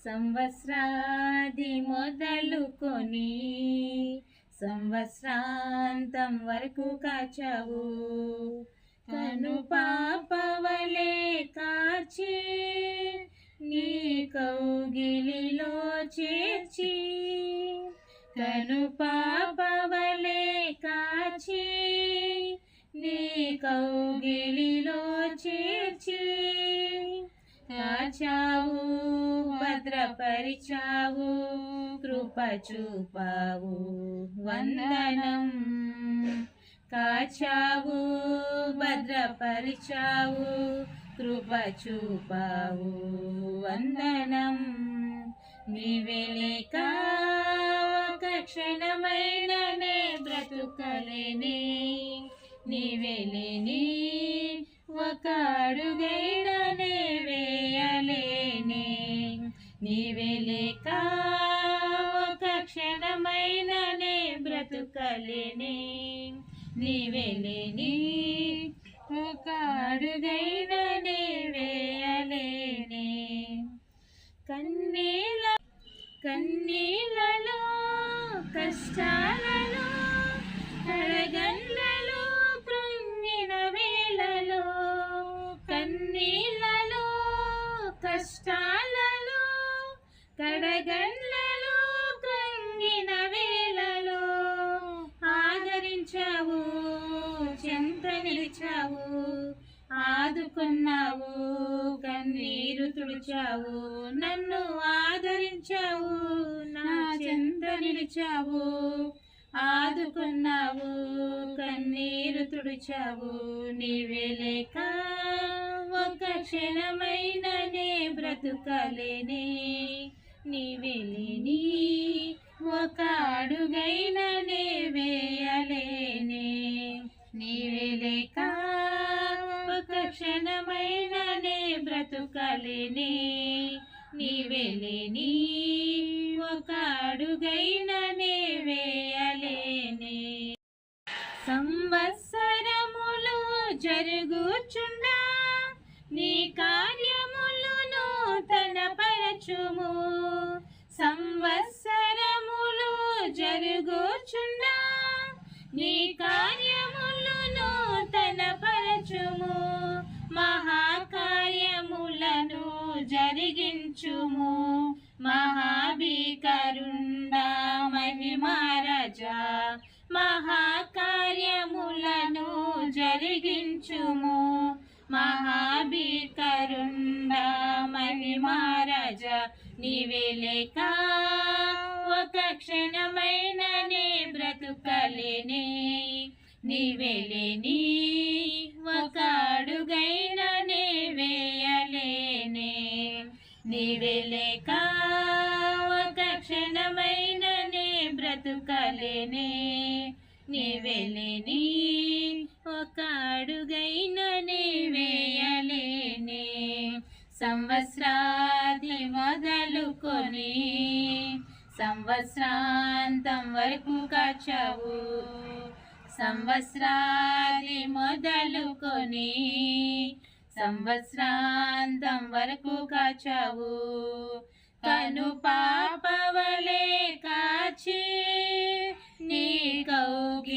సంవత్సరాది మొదలుకొని సంవత్సరాంతం వరకు కాచావు. కను పాపవలే కాచి నీ కౌగిలిలో చేర్చి, కను పాపవలే కాచి నీ కౌగిలిలో చేర్చి, కాచావు, భద్రపరిచావు, కృప చూపావు, వందనం. కాచావు, భద్రపరిచావు, కృప చూపావు, వందనం. నీవే లేక ఒక క్షణమైననే బ్రతుకలేనే, నీవే లేని ఒక అడుగైననే వేయలేనే. నీవే లేక ఒక క్షణమైననే బ్రతుకలేనే, నీవే లేని ఒక అడుగైననే వేయలేనే. కన్నీళ్ళలో కష్టాలలో కడగండ్లలో కృంగిన వేళలో, కన్నీళ్ళలో కష్టాలలో కడగండ్లలో కృంగిన వేళలో ఆదరించావు, చెంత నిలిచావు, ఆదుకున్నావు, కన్నీరు తుడిచావు, నన్ను ఆదరించావు, నా చెంత నిలిచావు, ఆదుకున్నావు, కన్నీరు తుడిచావు. నీవే లేక ఒక క్షణమైననే బ్రతుకలేనే, నీవే లేని ఒక అడుగైననే వేయలేనే. నీవే లేక ఒక క్షణమైననే బ్రతుకలేనే, నీవే లేని ఒక అడుగైననే వేయలేనే. సంవత్సరములు జరుగుచుండా నీ కార్యములు నూతనపరచుము. సంవత్సరములు జరుగుచుండా నీ కార్యములు నూతనపరచుము. మహాకార్యములను జరిగించుము, మహాభీకరుండా మహిమారాజా. మహాకార్యములను జరిగించుము, మహాభీకరుండా మహిమారాజా. నీవే లేక ఒక క్షణమైననే బ్రతుకలేనే, నీవే లేని ఒక అడుగైననే వేయలేనే. నీవే లేక ఒక క్షణమైననే బ్రతుకలేనే, నీవే లేని ఒక అడుగైననే వేయలేనే. సంవత్సరాది మొదలుకొని సంవత్సరాంతం వరకు కాచావు. సంవత్సరాది మొదలుకొని సంవత్సరాంతం వరకు కాచావు. కను పాపవలే కాచి నీ కౌగి